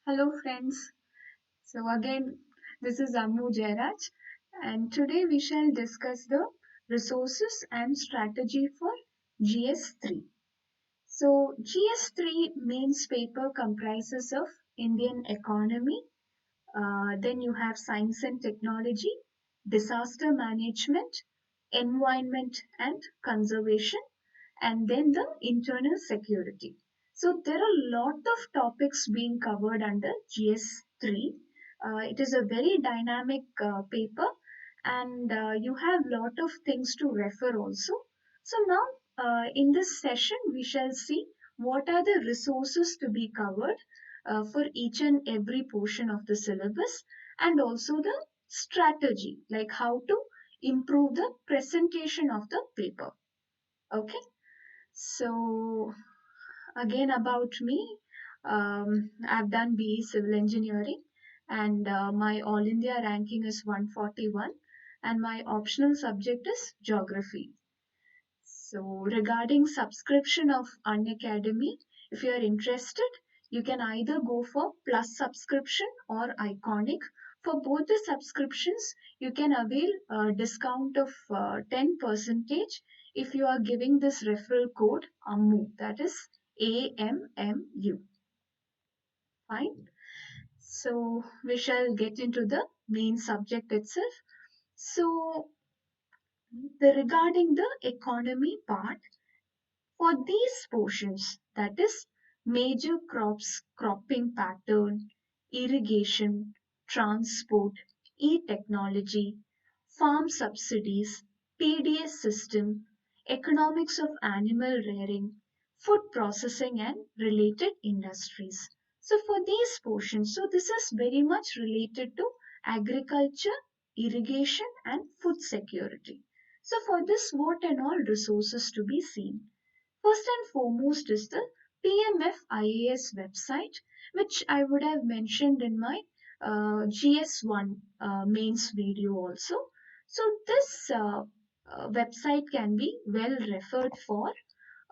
Hello friends. So again, this is Ammu Jayaraj, and today we shall discuss the resources and strategy for GS3. So GS3 mains paper comprises of Indian economy, then you have science and technology, disaster management, environment and conservation, and then the internal security. So there are a lot of topics being covered under GS3. It is a very dynamic paper, and you have lot of things to refer also. So now in this session we shall see what are the resources to be covered for each and every portion of the syllabus, and also the strategy, like how to improve the presentation of the paper. Okay. So again about me, I've done BE Civil Engineering, and my All India ranking is 141, and my optional subject is Geography. So regarding subscription of Unacademy, if you are interested, you can either go for Plus subscription or Iconic. For both the subscriptions, you can avail a discount of 10% if you are giving this referral code AMMU, that is AMMU. Fine. So we shall get into the main subject itself. So regarding the economy part, for these portions, that is major crops, cropping pattern, irrigation, transport, e-technology, farm subsidies, PDS system, economics of animal rearing, food processing and related industries. So for these portions, so this is very much related to agriculture, irrigation and food security. So for this, what and all resources to be seen? First and foremost is the PMF IAS website, which I would have mentioned in my GS1 mains video also. So this website can be well referred for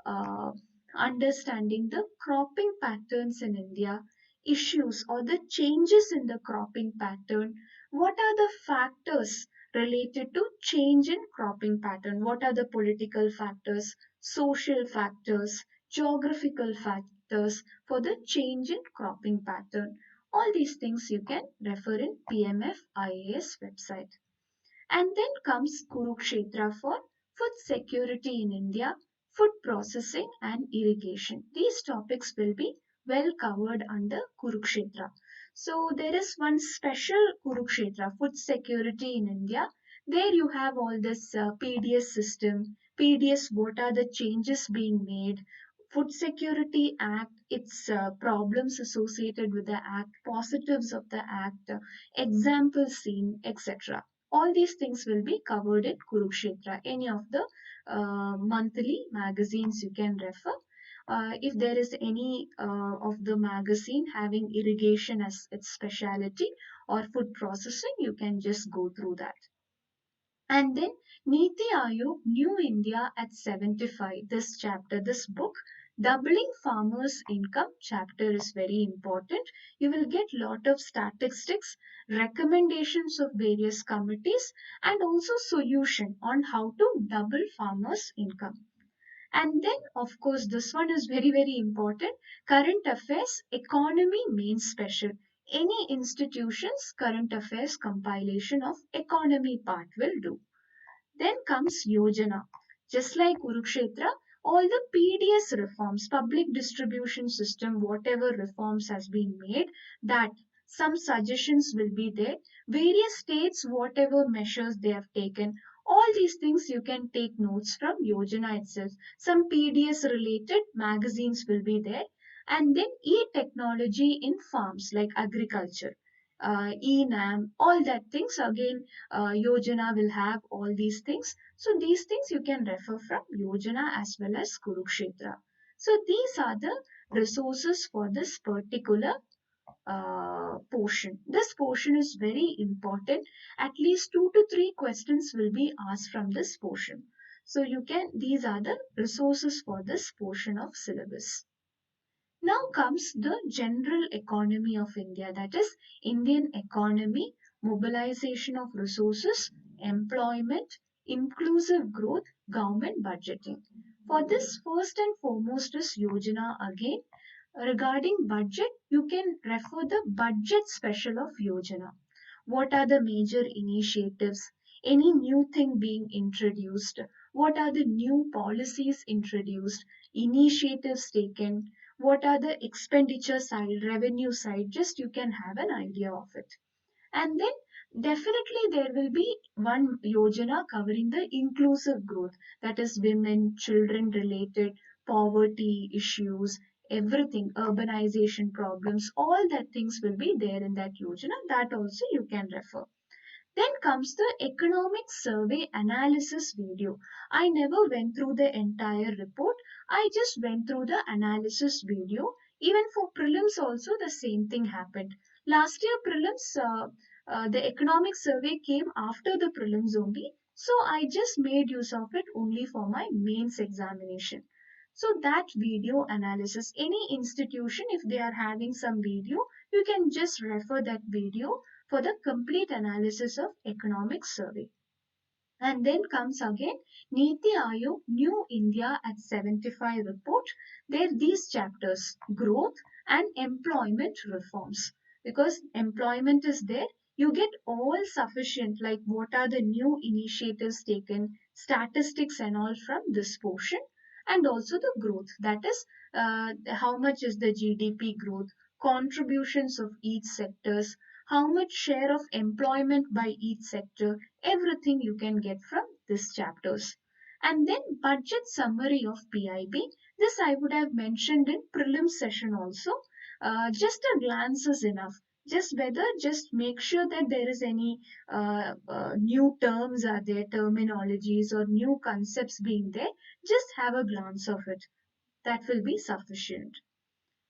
uh, understanding the cropping patterns in India, issues or the changes in the cropping pattern. What are the factors related to change in cropping pattern? What are the political factors, social factors, geographical factors for the change in cropping pattern? All these things you can refer in PMF IAS website. And then comes Kurukshetra for food security in India, food processing and irrigation. These topics will be well covered under Kurukshetra. So there is one special Kurukshetra, food security in India. There you have all this PDS system, PDS, what are the changes being made, Food Security Act, its problems associated with the Act, positives of the Act, examples seen, etc. All these things will be covered in Kurukshetra, any of the monthly magazines you can refer. If there is any of the magazine having irrigation as its specialty or food processing, you can just go through that. And then Niti Ayog, New India at 75. This chapter, this book, Doubling Farmers' Income chapter is very important. You will get lot of statistics, recommendations of various committees, and also solution on how to double farmers' income. And then, of course, this one is very, very important. Current affairs, economy means special. Any institution's current affairs compilation of economy part will do. Then comes Yojana. Just like Kurukshetra, all the PDS reforms, public distribution system, whatever reforms has been made, that some suggestions will be there. Various states, whatever measures they have taken, all these things you can take notes from Yojana itself. Some PDS related magazines will be there. And then e-technology in farms like agriculture, e-NAM, all that things again, Yojana will have all these things. So these things you can refer from Yojana as well as Kurukshetra. So these are the resources for this particular portion. This portion is very important. At least 2 to 3 questions will be asked from this portion. So you can, these are the resources for this portion of syllabus. Now comes the general economy of India, that is Indian economy, mobilization of resources, employment, inclusive growth, government budgeting. For this, first and foremost is Yojana again. Regarding budget, you can refer the budget special of Yojana. What are the major initiatives? Any new thing being introduced? What are the new policies introduced? Initiatives taken? What are the expenditure side, revenue side? Just you can have an idea of it. And then definitely there will be one yojana covering the inclusive growth, that is women, children related, poverty issues, everything, urbanization problems, all that things will be there in that yojana. That also you can refer. Then comes the economic survey analysis video. I never went through the entire report. I just went through the analysis video. Even for prelims also the same thing happened. Last year prelims, the economic survey came after the prelims only. So I just made use of it only for my mains examination. So that video analysis, any institution, if they are having some video, you can just refer that video for the complete analysis of economic survey. And then comes again Niti Ayog New India at 75 report. There these chapters, growth and employment reforms. Because employment is there, you get all sufficient, like what are the new initiatives taken, statistics and all from this portion, and also the growth, that is how much is the GDP growth, contributions of each sectors, how much share of employment by each sector, everything you can get from these chapters. And then budget summary of PIB. This I would have mentioned in prelim session also. Just a glance is enough. Just make sure that there is any new terms are there, terminologies or new concepts being there. Just have a glance of it. That will be sufficient.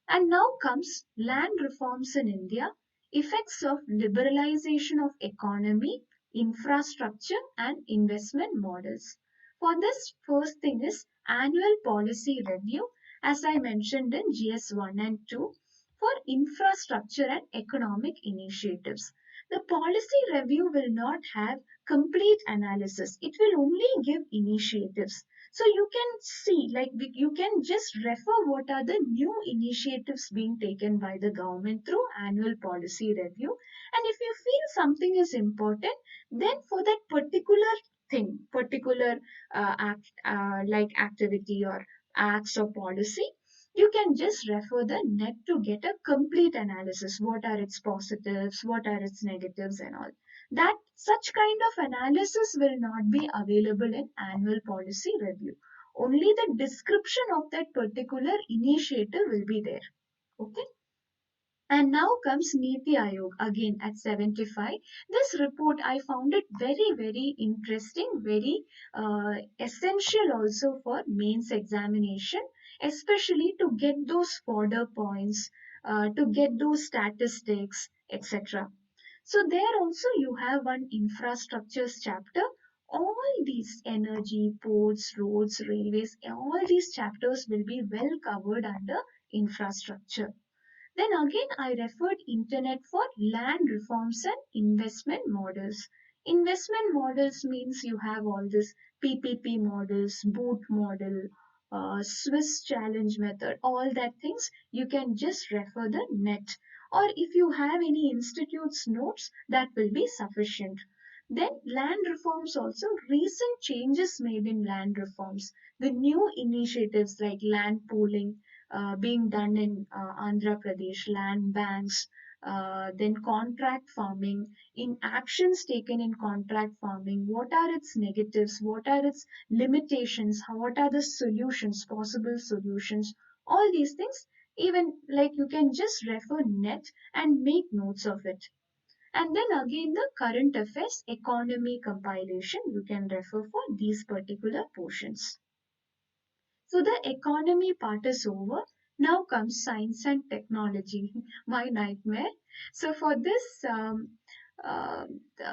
And now comes land reforms in India, effects of liberalization of economy, infrastructure and investment models. For this, first thing is annual policy review, as I mentioned in GS 1 and 2, for infrastructure and economic initiatives. The policy review will not have complete analysis. It will only give initiatives. So you can see, like you can just refer what are the new initiatives being taken by the government through annual policy review. And if you feel something is important, then for that particular thing, particular like activity or acts or policy, you can just refer the net to get a complete analysis. What are its positives? What are its negatives and all that. Such kind of analysis will not be available in annual policy review. Only the description of that particular initiative will be there. Okay. And now comes Niti Ayog again at 75. This report I found it very, very interesting, very essential also for mains examination, especially to get those fodder points, to get those statistics, etc. So there also you have one infrastructures chapter. All these energy, ports, roads, railways, all these chapters will be well covered under infrastructure. Then again, I referred internet for land reforms and investment models. Investment models means you have all this PPP models, boot model, Swiss challenge method, all that things. You can just refer the net. Or if you have any institute's notes, that will be sufficient. Then land reforms also, recent changes made in land reforms, the new initiatives like land pooling, being done in Andhra Pradesh, land banks, then contract farming, in actions taken in contract farming, what are its negatives, what are its limitations, what are the solutions, possible solutions, all these things, even like you can just refer net and make notes of it. And then again the current affairs economy compilation, you can refer for these particular portions. So the economy part is over. Now comes science and technology, my nightmare. So for this, the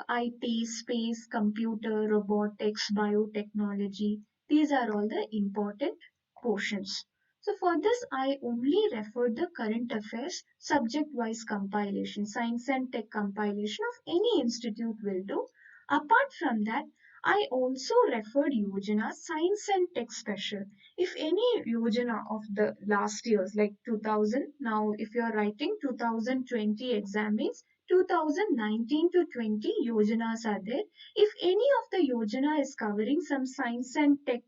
IT, space, computer, robotics, biotechnology, these are all the important portions. So for this, I only referred the current affairs subject-wise compilation, science and tech compilation of any institute will do. Apart from that, I also referred Yojana Science and Tech Special. If any Yojana of the last years, like 2000, now if you are writing 2020 exam means 2019 to 20 Yojanas are there. If any of the Yojana is covering some science and tech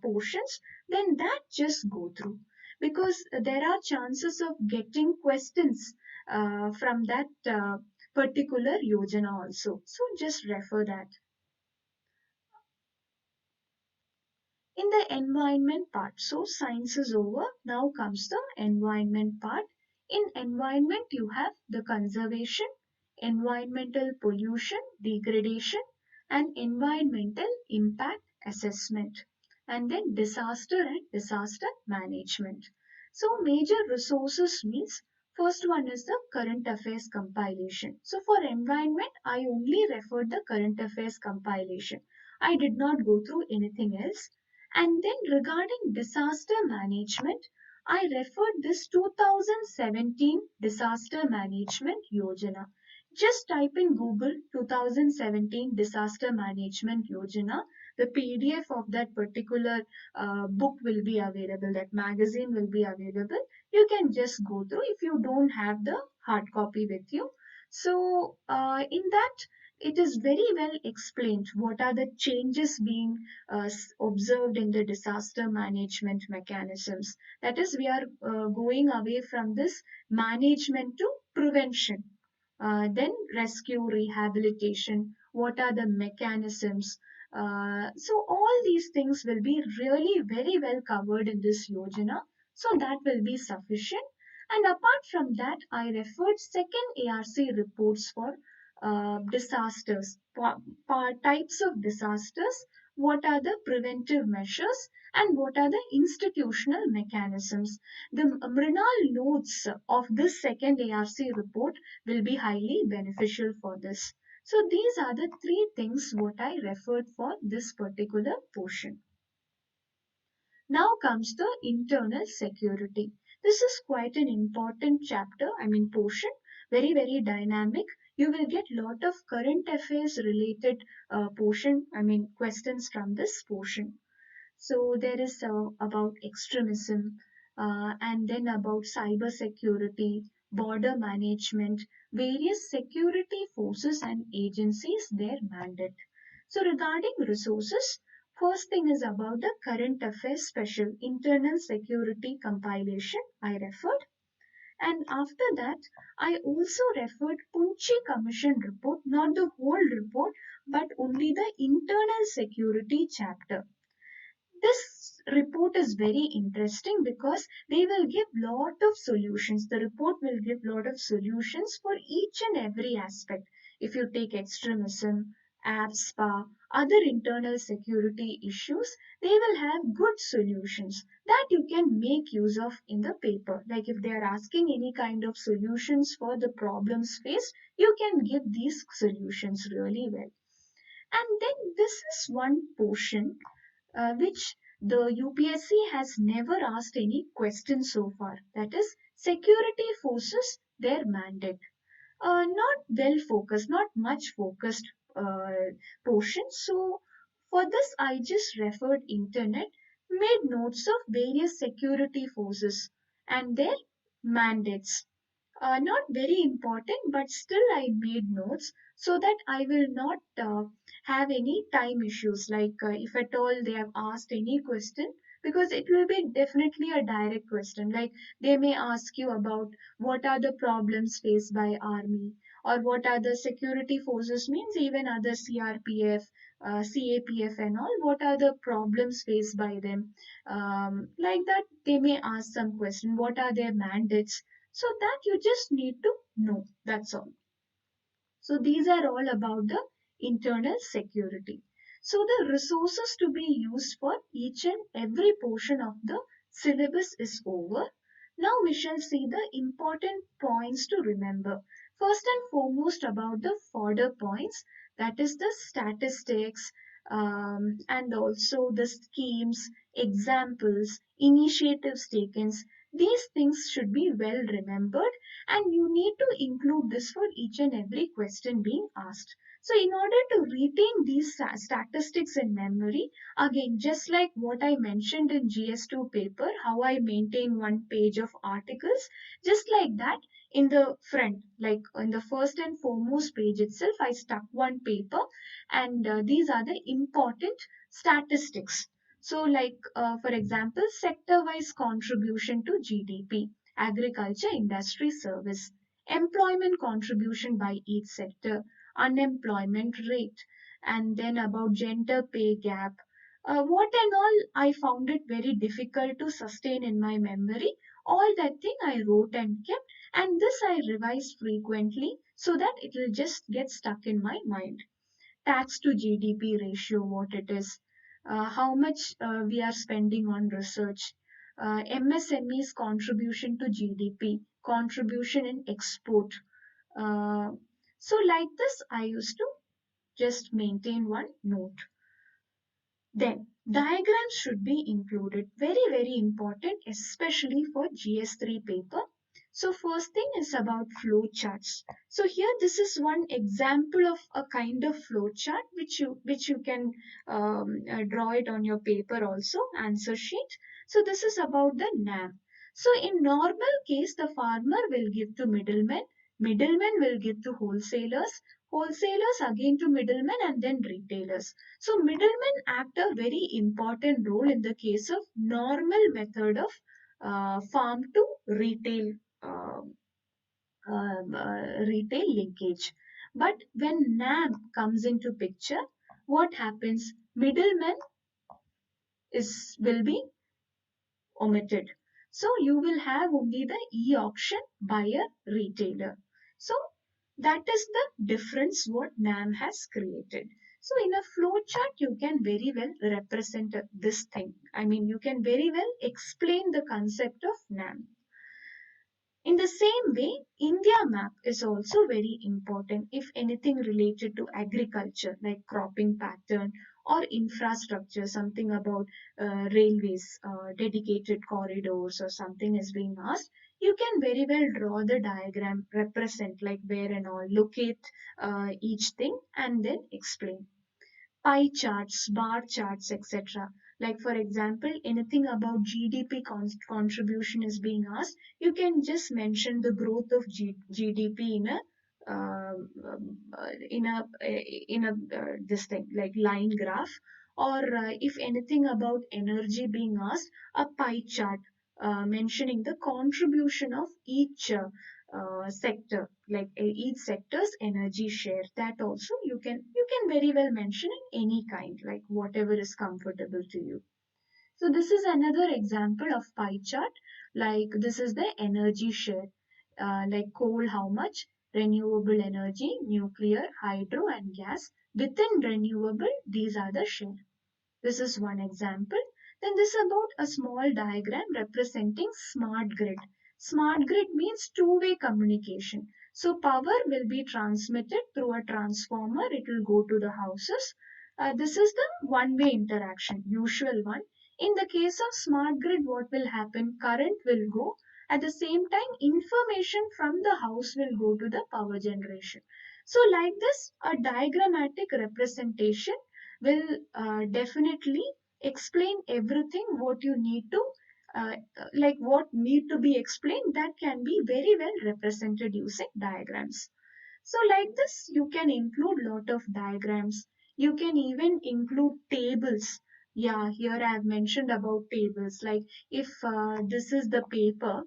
portions, then that just go through because there are chances of getting questions from that particular Yojana also. So just refer that. In the environment part, so science is over, now comes the environment part. In environment you have the conservation, environmental pollution, degradation, and environmental impact assessment, and then disaster and disaster management. So major resources means first one is the current affairs compilation. So for environment I only referred the current affairs compilation, I did not go through anything else. And then regarding disaster management, I referred this 2017 Disaster Management Yojana. Just type in Google 2017 Disaster Management Yojana. The PDF of that particular book will be available, that magazine will be available. You can just go through if you don't have the hard copy with you. So, in that, it is very well explained what are the changes being observed in the disaster management mechanisms. That is, we are going away from this management to prevention. Then rescue, rehabilitation, what are the mechanisms? So all these things will be really very well covered in this yojana. So that will be sufficient. And apart from that, I referred second ARC reports for disasters, types of disasters, what are the preventive measures, and what are the institutional mechanisms. The Mrinal notes of this second ARC report will be highly beneficial for this. So these are the three things what I referred for this particular portion. Now comes the internal security. This is quite an important chapter, portion, very dynamic. You will get lot of current affairs related questions from this portion. So there is about extremism, and then about cyber security, border management, various security forces and agencies, their mandate. So regarding resources, first thing is about the current affairs special internal security compilation I referred. And after that, I also referred Punchi Commission report, not the whole report, but only the internal security chapter. This report is very interesting because they will give lot of solutions. The report will give lot of solutions for each and every aspect. If you take extremism, APSPA, other internal security issues, they will have good solutions that you can make use of in the paper. Like if they are asking any kind of solutions for the problems faced, you can give these solutions really well. And then this is one portion which the UPSC has never asked any question so far. That is, security forces, their mandate. Not well focused, not much focused portion. So for this, I just referred internet, made notes of various security forces and their mandates. Not very important, but still I made notes so that I will not have any time issues. Like if at all they have asked any question, because it will be definitely a direct question. Like they may ask you about what are the problems faced by army, or what are the security forces, means even other CRPF, CAPF and all, what are the problems faced by them. Like that, they may ask some question, what are their mandates, so that you just need to know. That's all. So these are all about the internal security. So the resources to be used for each and every portion of the syllabus is over. Now we shall see the important points to remember. First and foremost about the fodder points, that is the statistics, and also the schemes, examples, initiatives taken. These things should be well remembered, and you need to include this for each and every question being asked. So, in order to retain these statistics in memory, again, just like what I mentioned in GS2 paper, how I maintain one page of articles, just like that, in the front, like in the first and foremost page itself, I stuck one paper, and these are the important statistics. So, like for example, sector-wise contribution to GDP, agriculture, industry, service, employment contribution by each sector, unemployment rate, and then about gender pay gap. What and all I found it very difficult to sustain in my memory. All that thing I wrote and kept, and this I revised frequently so that it will just get stuck in my mind. Tax to GDP ratio, what it is, how much we are spending on research, MSME's contribution to GDP, contribution in export. Uh, so, like this, I used to just maintain one note. Then, diagrams should be included. Very, very important, especially for GS3 paper. So, first thing is about flow charts. So, here this is one example of a kind of flow chart which you can draw it on your paper also, answer sheet. So, this is about the NAM. So, in normal case, the farmer will give to middlemen, middlemen will give to wholesalers, wholesalers again to middlemen, and then retailers. So middlemen act a very important role in the case of normal method of farm to retail retail linkage. But when NAM comes into picture, what happens? Middlemen is will be omitted. So you will have only the e-auction buyer retailer. So that is the difference what NAM has created. So in a flow chart, you can very well represent this thing. I mean, you can very well explain the concept of NAM. In the same way, India map is also very important if anything related to agriculture like cropping pattern or infrastructure, something about railways, dedicated corridors or something is being asked. You can very well draw the diagram, represent like where and all, locate each thing and then explain pie charts, bar charts, etc. Like, for example, anything about GDP contribution is being asked, you can just mention the growth of GDP in a this thing like line graph, or if anything about energy being asked, a pie chart mentioning the contribution of each sector, like each sector's energy share. That also you can very well mention in any kind, like whatever is comfortable to you. So this is another example of pie chart. Like this is the energy share, like coal how much, renewable energy, nuclear, hydro, and gas. Within renewable, these are the share. This is one example. Then this is about a small diagram representing smart grid. Smart grid means two-way communication. So power will be transmitted through a transformer. It will go to the houses. This is the one-way interaction, usual one. In the case of smart grid, what will happen? Current will go. At the same time, information from the house will go to the power generation. So like this, a diagrammatic representation will definitely explain everything what you need to like what need to be explained, that can be very well represented using diagrams. So like this you can include lot of diagrams. You can even include tables. Yeah, here I have mentioned about tables. Like if this is the paper,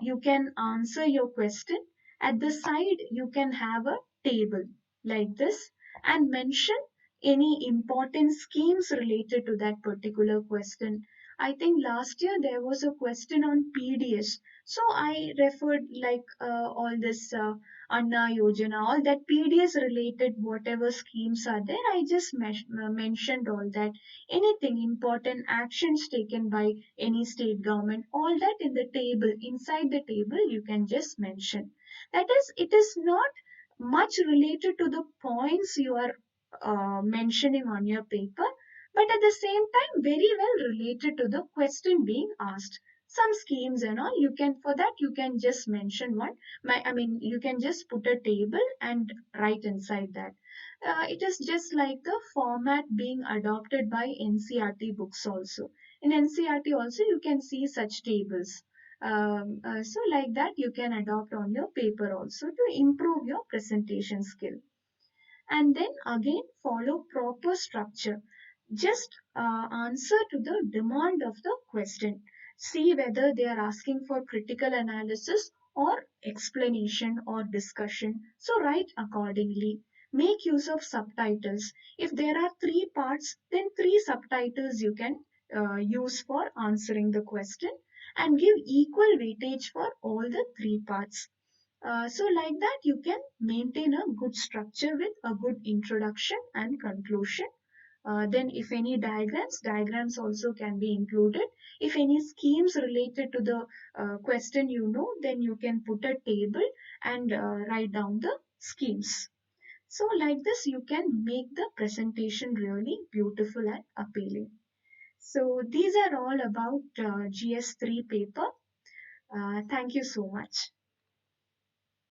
you can answer your question. At the side, you can have a table like this and mention any important schemes related to that particular question. I think last year there was a question on PDS. So I referred like all this Anna Yojana, all that PDS related whatever schemes are there. I just mentioned all that. Anything important actions taken by any state government, all that in the table, inside the table, you can just mention. That is, it is not much related to the points you are mentioning on your paper, but at the same time very well related to the question being asked. Some schemes and all, you can, for that you can just mention one. I mean, you can just put a table and write inside that. It is just like the format being adopted by NCRT books also. In NCRT also you can see such tables. So like that you can adopt on your paper also to improve your presentation skill. And then again follow proper structure. Just answer to the demand of the question. See whether they are asking for critical analysis or explanation or discussion. So write accordingly. Make use of subtitles. If there are three parts, then three subtitles you can use for answering the question, and give equal weightage for all the three parts. So like that you can maintain a good structure with a good introduction and conclusion. Then if any diagrams also can be included. If any schemes related to the question, then you can put a table and write down the schemes. So like this you can make the presentation really beautiful and appealing. So these are all about GS3 paper. Thank you so much.